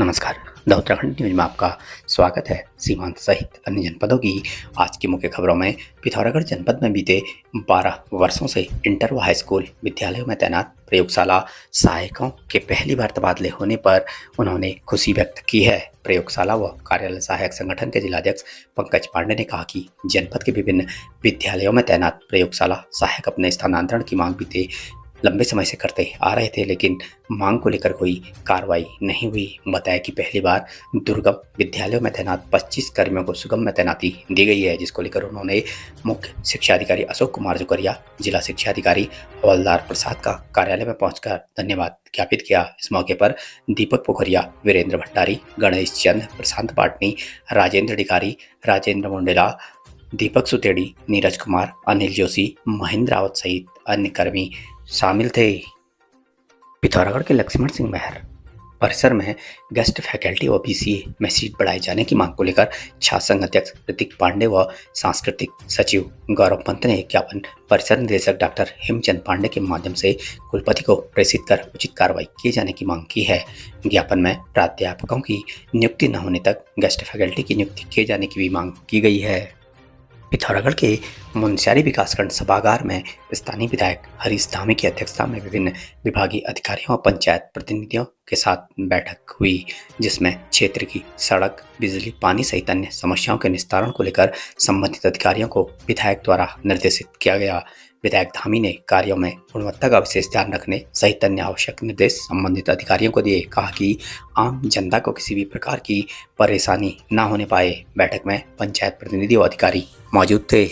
नमस्कार। The Uttarakhand news में आपका स्वागत है। सीमांत सहित अन्य जनपदों की आज की मुख्य खबरों में पिथौरागढ़ जनपद में बीते 12 वर्षों से इंटर व हाई स्कूल विद्यालयों में तैनात प्रयोगशाला सहायकों के पहली बार तबादले होने पर उन्होंने खुशी व्यक्त की है। प्रयोगशाला व कार्यालय सहायक संगठन के जिलाध्यक्ष पंकज पांडे ने कहा कि जनपद के विभिन्न विद्यालयों में तैनात प्रयोगशाला सहायक अपने स्थानांतरण की मांग बीते लंबे समय से करते आ रहे थे, लेकिन मांग को लेकर कोई कार्रवाई नहीं हुई। बताया कि पहली बार दुर्गम विद्यालयों में तैनात 25 कर्मियों को सुगम में तैनाती दी गई है, जिसको लेकर उन्होंने मुख्य शिक्षा अधिकारी अशोक कुमार जुकरिया, जिला शिक्षा अधिकारी हवलदार प्रसाद का कार्यालय में पहुंचकर धन्यवाद ज्ञापित किया। इस मौके पर दीपक पोखरिया, वीरेंद्र भट्टारी, गणेश चंद, प्रशांत पाटनी, राजेंद्र अधिकारी, राजेंद्र मुंडेला, दीपक सुतेड़ी, नीरज कुमार, अनिल जोशी, महेंद्र रावत सहित अन्य कर्मी शामिल थे। पिथौरागढ़ के लक्ष्मण सिंह महर परिसर में गेस्ट फैकल्टी व बीसीए में सीट बढ़ाए जाने की मांग को लेकर छात्र संघ अध्यक्ष ऋतिक पांडे व सांस्कृतिक सचिव गौरव पंत ने ज्ञापन परिसर निदेशक डॉक्टर हेमचंद पांडे के माध्यम से कुलपति को प्रेषित कर उचित कार्रवाई किए जाने की मांग की है। ज्ञापन में प्राध्यापकों की नियुक्ति न होने तक गेस्ट फैकल्टी की नियुक्ति किए जाने की भी मांग की गई है। पिथौरागढ़ के मुनस्यारी विकासखंड सभागार में स्थानीय विधायक हरीश धामी की अध्यक्षता में विभिन्न विभागीय अधिकारियों और पंचायत प्रतिनिधियों के साथ बैठक हुई, जिसमें क्षेत्र की सड़क, बिजली, पानी सहित अन्य समस्याओं के निस्तारण को लेकर संबंधित अधिकारियों को विधायक द्वारा निर्देशित किया गया। विधायक धामी ने कार्यों में गुणवत्ता का विशेष ध्यान रखने सहित अन्य आवश्यक निर्देश संबंधित अधिकारियों को दिए। कहा कि आम जनता को किसी भी प्रकार की परेशानी न होने पाए। बैठक में पंचायत प्रतिनिधि और अधिकारी मौजूद थे।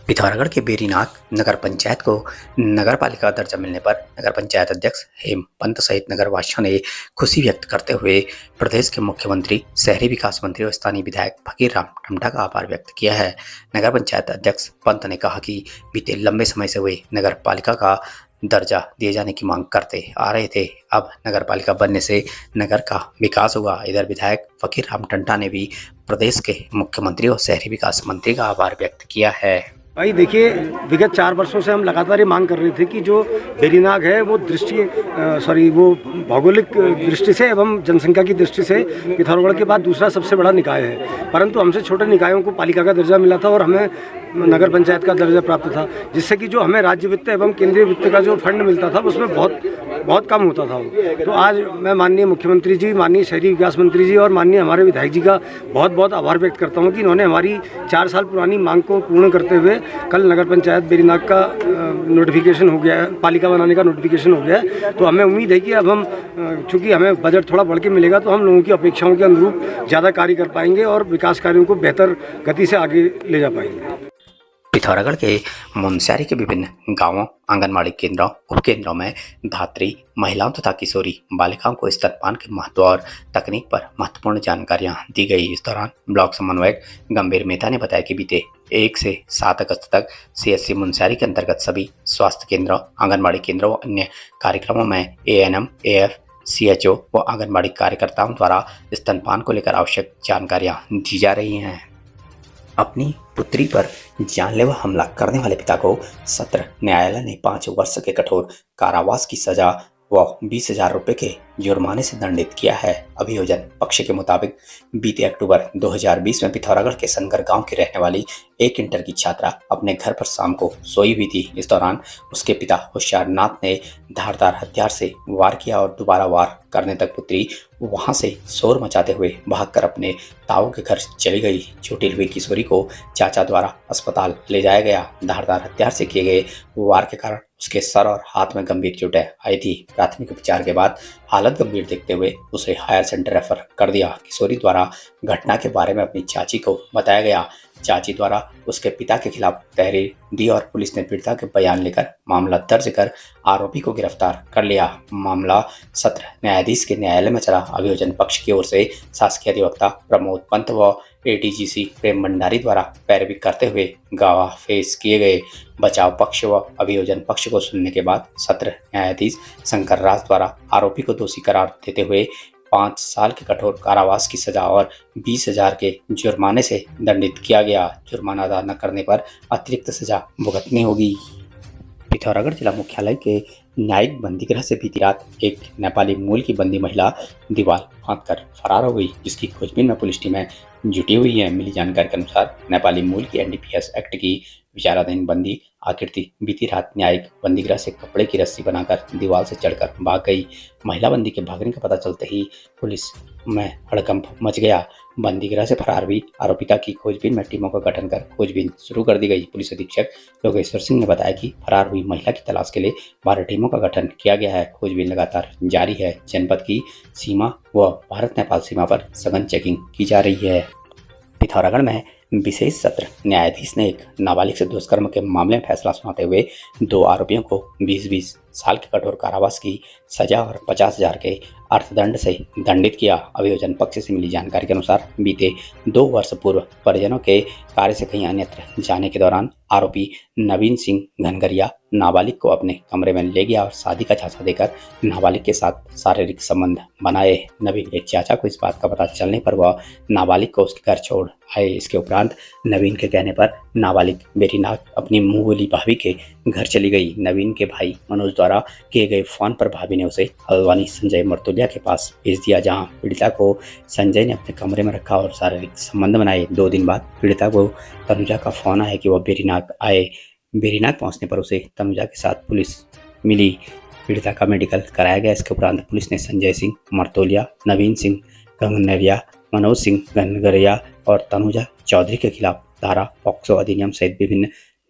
पिथौरागढ़ के बेरीनाग नगर पंचायत को नगर पालिका का दर्जा मिलने पर नगर पंचायत अध्यक्ष हेम पंत सहित नगर वासियों ने खुशी व्यक्त करते हुए प्रदेश के मुख्यमंत्री, शहरी विकास मंत्री और स्थानीय विधायक फकीर राम टमटा का आभार व्यक्त किया है। नगर पंचायत अध्यक्ष पंत ने कहा कि बीते लंबे समय से वे नगर पालिका का दर्जा दिए जाने की मांग करते आ रहे थे। अब नगर पालिका बनने से नगर का विकास होगा। इधर विधायक फकीर राम टमटा ने भी प्रदेश के मुख्यमंत्री और शहरी विकास मंत्री का आभार व्यक्त किया है। भाई देखिए, विगत 4 वर्षों से हम लगातार ये मांग कर रहे थे कि जो बेरीनाग है वो वो भौगोलिक दृष्टि से एवं जनसंख्या की दृष्टि से पिथौरागढ़ के बाद दूसरा सबसे बड़ा निकाय है, परंतु हमसे छोटे निकायों को पालिका का दर्जा मिला था और हमें नगर पंचायत का दर्जा प्राप्त था, जिससे कि जो हमें राज्य वित्त एवं केंद्रीय वित्त का जो फंड मिलता था उसमें बहुत कम होता था। तो आज मैं माननीय मुख्यमंत्री जी, माननीय शहरी विकास मंत्री जी और माननीय हमारे विधायक जी का बहुत आभार व्यक्त करता हूँ कि इन्होंने हमारी 4 साल पुरानी मांग को पूर्ण करते हुए कल नगर पंचायत बेरीनाग का नोटिफिकेशन हो गया है, पालिका बनाने का नोटिफिकेशन हो गया है। तो हमें उम्मीद है कि अब हम चूँकि हमें बजट थोड़ा बढ़ के मिलेगा तो हम लोगों की अपेक्षाओं के अनुरूप ज़्यादा कार्य कर पाएंगे और विकास कार्यों को बेहतर गति से आगे ले जा पाएंगे। पिथौरागढ़ के मुनस्यारी के विभिन्न गांवों, आंगनबाड़ी केंद्रों, उपकेंद्रों में धात्री महिलाओं तथा किशोरी बालिकाओं को स्तनपान के महत्व और तकनीक पर महत्वपूर्ण जानकारियां दी गई। इस दौरान ब्लॉक समन्वयक गंभीर मेहता ने बताया कि बीते 1 से 7 अगस्त तक CSC मुनस्यारी के अंतर्गत सभी स्वास्थ्य केंद्रों, आंगनबाड़ी केंद्रों व अन्य कार्यक्रमों में ANM, AF, CHO व आंगनबाड़ी कार्यकर्ताओं द्वारा स्तनपान को लेकर आवश्यक जानकारियां दी जा रही हैं। अपनी पुत्री पर जानलेवा हमला करने वाले पिता को सत्र न्यायालय ने 5 वर्ष के कठोर कारावास की सजा व 20,000 रुपये के जुर्माने से दंडित किया है। अभियोजन पक्ष के मुताबिक बीते अक्टूबर 2020 में पिथौरागढ़ के सनगर गांव की रहने वाली एक इंटर की छात्रा अपने घर पर शाम को सोई हुई थी। इस दौरान उसके पिता होशियार नाथ ने धारदार हथियार से वार किया और दोबारा वार करने तक पुत्री वहां से शोर मचाते हुए भागकर अपने ताऊ के घर चली गई। चोटिल हुई किशोरी को चाचा द्वारा अस्पताल ले जाया गया। धारदार हथियार से किए गए वार के कारण उसके सर और हाथ में गंभीर चोटें आई थी। प्राथमिक उपचार के बाद हालत गंभीर देखते हुए उसे हायर सेंटर रेफर कर दिया। किशोरी द्वारा घटना के बारे में अपनी चाची को बताया गया। चाची द्वारा उसके पिता के खिलाफ तहरीर दी और पुलिस ने पीड़िता के बयान लेकर मामला दर्ज कर आरोपी को गिरफ्तार कर लिया। मामला सत्र न्यायाधीश के न्यायालय में चला। अभियोजन पक्ष की ओर से शासकीय अधिवक्ता प्रमोद पंत व ADGC प्रेम भंडारी द्वारा पैरवी करते हुए गवाह पेश किए गए। बचाव पक्ष व अभियोजन पक्ष को सुनने के बाद सत्र न्यायाधीश शंकर राज द्वारा आरोपी को दोषी करार देते हुए 5 साल के कठोर कारावास की सजा और 20,000 के जुर्माने से दंडित किया गया। जुर्माना अदा न करने पर अतिरिक्त सजा भुगतनी होगी। पिथौरागढ़ जिला मुख्यालय के न्यायिक बंदीगृह से बीती रात एक नेपाली मूल की बंदी महिला दीवार फांदकर फरार हो गई, जिसकी खोजबीन में पुलिस टीमें जुटी हुई है। मिली जानकारी के अनुसार नेपाली मूल की एनडीपीएस एक्ट की विचाराधीन बंदी आकृति बीती रात न्यायिक बंदीगृह से कपड़े की रस्सी बनाकर दीवार से चढ़कर भाग गई। महिला बंदी के भागने का पता चलते ही पुलिस में हड़कंप मच गया। बंदीगृह से फरार हुई आरोपिता की खोजबीन में टीमों का गठन कर खोजबीन शुरू कर दी गई। पुलिस अधीक्षक योगेश्वर सिंह ने बताया कि फरार हुई महिला की तलाश के लिए 12 टीमों का गठन किया गया है। खोजबीन लगातार जारी है। जनपद की सीमा व भारत नेपाल सीमा पर सघन चेकिंग की जा रही है। पिथौरागढ़ में विशेष सत्र न्यायाधीश ने एक नाबालिग से दुष्कर्म के मामले में फैसला सुनाते हुए 2 आरोपियों को 20-20 साल के कठोर कारावास की सजा और 50,000 के अर्थदंड से दंडित किया। अभियोजन पक्ष से मिली जानकारी के अनुसार बीते 2 वर्ष पूर्व परिजनों के कार्य से कहीं अन्यत्र जाने के दौरान आरोपी नवीन सिंह घनगरिया नाबालिग को अपने कमरे में ले गया और शादी का झांसा देकर नाबालिग के साथ शारीरिक संबंध बनाए। नवीन के चाचा को इस बात का पता चलने पर वह नाबालिग को उसके घर छोड़ आए। इसके उपरांत नवीन के कहने पर नाबालिग बेरीनाग अपनी मुंह बोली भाभी के घर चली गई। नवीन के भाई मनोज द्वारा किए गए फोन पर भाभी ने उसे हल्द्वानी संजय मर्तोलिया के पास भेज दिया, जहां पीड़िता को संजय ने अपने कमरे में रखा और शारीरिक संबंध बनाए। 2 दिन बाद पीड़िता को तनुजा का फोन आया कि वह बेरीनाग आए। बेरीनाग पहुंचने पर उसे तनुजा के साथ पुलिस मिली। पीड़िता का मेडिकल कराया गया। इसके उपरांत पुलिस ने संजय सिंह मर्तोलिया, नवीन सिंह घनगरिया, मनोज सिंह घनगरिया और तनुजा चौधरी के खिलाफ धारा पॉक्सो अधिनियम सहित विभिन्न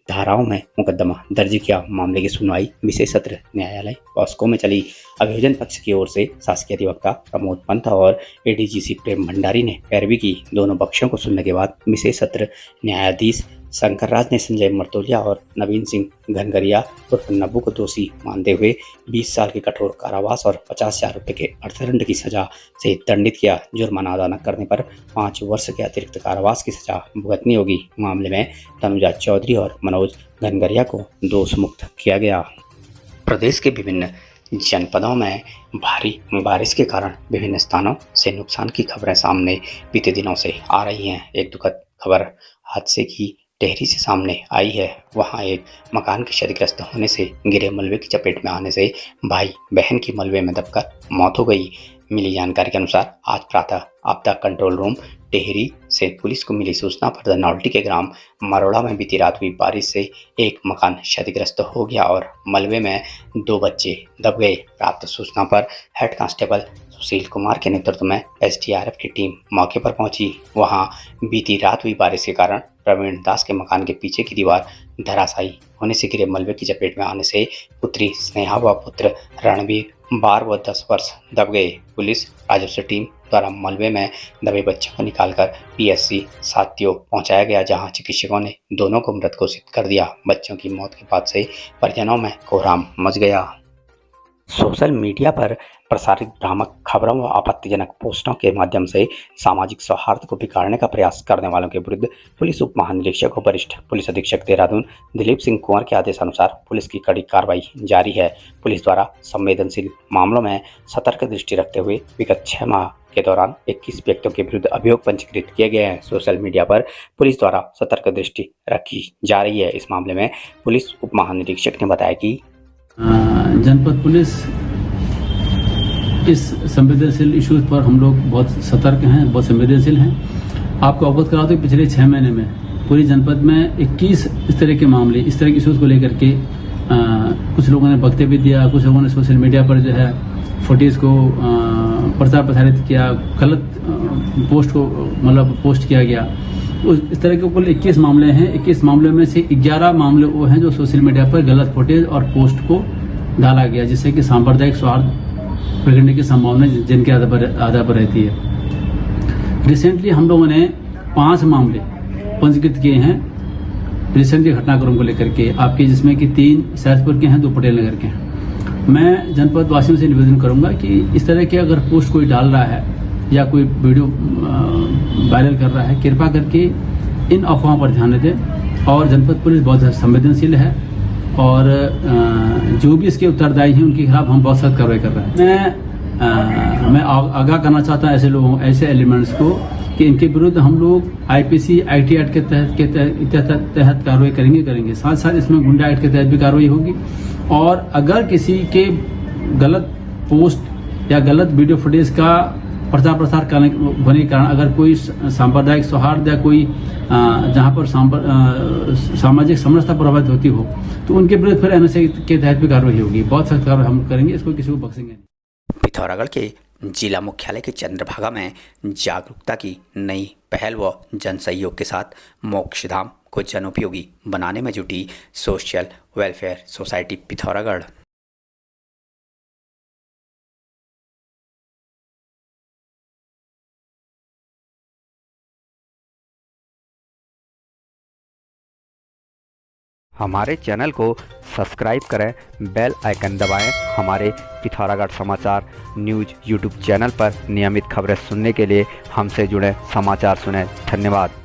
धाराओं में मुकदमा दर्ज किया। मामले की सुनवाई विशेष सत्र न्यायालय पॉस्को में चली। अभियोजन पक्ष की ओर से शासकीय अधिवक्ता प्रमोद पंत और एडीजीसी प्रेम भंडारी ने पैरवी की। दोनों पक्षों को सुनने के बाद विशेष सत्र न्यायाधीश शंकर राज ने संजय मर्तोलिया और नवीन सिंह घनगरिया उर्फ नब्बू को दोषी मानते हुए 20 साल के कठोर कारावास और 50,000 रुपये के अर्थदंड की सजा से दंडित किया। जुर्माना अदा न करने पर 5 वर्ष के अतिरिक्त कारावास की सजा भुगतनी होगी। मामले में तनुजा चौधरी और मनोज घनगरिया को दोष मुक्त किया गया। प्रदेश के विभिन्न जनपदों में भारी बारिश के कारण विभिन्न स्थानों से नुकसान की खबरें सामने बीते दिनों से आ रही हैं। एक दुखद खबर हादसे की टेहरी से सामने आई है। वहां एक मकान के क्षतिग्रस्त होने से गिरे मलबे की चपेट में आने से भाई बहन की मलबे में दबकर मौत हो गई। मिली जानकारी के अनुसार आज प्रातः आपदा कंट्रोल रूम टेहरी से पुलिस को मिली सूचना पर धनौल्टी के ग्राम मरोड़ा में बीती रात हुई बारिश से एक मकान क्षतिग्रस्त हो गया और मलबे में 2 बच्चे दब गए। प्राप्त सूचना पर हेड कांस्टेबल सुशील कुमार के नेतृत्व में एसडीआरएफ की टीम मौके पर पहुंची। वहां बीती रात हुई बारिश के कारण प्रवीण दास के मकान के पीछे की दीवार धराशायी होने से गिरे मलबे की चपेट में आने से पुत्री स्नेहा व पुत्र रणवीर 12 व 10 वर्ष दब गए। पुलिस राजस्व टीम द्वारा मलबे में दबे बच्चों को निकालकर पीएससी साथियों पहुंचाया गया, जहां चिकित्सकों ने दोनों को मृत घोषित कर दिया। बच्चों की मौत के बाद से परिजनों में कोहराम मच गया। सोशल मीडिया पर प्रसारित भ्रामक खबरों व आपत्तिजनक पोस्टों के माध्यम से सामाजिक सौहार्द को बिगाड़ने का प्रयास करने वालों के विरुद्ध पुलिस उप महानिरीक्षक और वरिष्ठ पुलिस अधीक्षक देहरादून दिलीप सिंह कुंवर के आदेशानुसार पुलिस की कड़ी कार्रवाई जारी है। पुलिस द्वारा संवेदनशील मामलों में सतर्क दृष्टि रखते हुए विगत 6 माह के दौरान 21 व्यक्तियों के विरुद्ध अभियोग पंजीकृत किए गए हैं। सोशल मीडिया पर पुलिस द्वारा सतर्क दृष्टि रखी जा रही है। इस मामले में पुलिस उप महानिरीक्षक ने बताया कि जनपद पुलिस इस संवेदनशील इश्यूज पर हम लोग बहुत सतर्क हैं, बहुत संवेदनशील हैं। आपको अवगत करा दो, पिछले 6 महीने में पूरी जनपद में 21 इस तरह के मामले, इस तरह के इश्यूज को लेकर के कुछ लोगों ने वक्तव्य दिया, कुछ लोगों ने सोशल मीडिया पर जो है फुटेज को प्रचार प्रसारित किया, गलत पोस्ट को मतलब पोस्ट किया गया। इस तरह के कुल 21 मामले हैं। 21 मामले में से 11 मामले वो हैं जो सोशल मीडिया पर गलत फुटेज और पोस्ट को डाला गया, जिससे कि सांप्रदायिक सौहार्द बिगड़ने की संभावना जिनके आधार पर रहती है। रिसेंटली हम लोगों ने 5 मामले पंजीकृत किए हैं रिसेंटली घटनाक्रम को लेकर के आपके, जिसमें कि 3 सहसपुर के हैं, 2 पटेल नगर के हैं। मैं जनपद वासियों से निवेदन करूंगा कि इस तरह के अगर पोस्ट कोई डाल रहा है या कोई वीडियो वायरल कर रहा है, कृपा करके इन अफवाहों पर ध्यान दें। और जनपद पुलिस बहुत संवेदनशील है और जो भी इसके उत्तरदायी हैं उनके खिलाफ हम बहुत सख्त कार्रवाई कर रहे हैं। मैं मैं आगाह करना चाहता हूं ऐसे लोगों, ऐसे एलिमेंट्स को कि इनके विरुद्ध हम लोग आईपीसी आईटी एक्ट के तहत कार्रवाई करेंगे। साथ साथ इसमें गुंडा एक्ट के तहत भी कार्रवाई होगी। और अगर किसी के गलत पोस्ट या गलत वीडियो फुटेज का प्रचार प्रसार करने के कारण अगर कोई सांप्रदायिक सौहार्द या कोई जहां पर सामाजिक समरसता प्रभावित होती हो तो उनके विरुद्ध फिर एनएसए के तहत भी कार्रवाई होगी। बहुत सख्त कार्रवाई हम करेंगे, इसको किसी को बख्शेंगे नहीं। पिथौरागढ़ के जिला मुख्यालय के चंद्रभागा में जागरूकता की नई पहल व जन सहयोग के साथ मोक्षधाम को जनोपयोगी बनाने में जुटी सोशल वेलफेयर सोसाइटी पिथौरागढ़। हमारे चैनल को सब्सक्राइब करें, बेल आइकन दबाएं। हमारे पिथौरागढ़ समाचार न्यूज़ यूट्यूब चैनल पर नियमित खबरें सुनने के लिए हमसे जुड़ें, समाचार सुनें। धन्यवाद।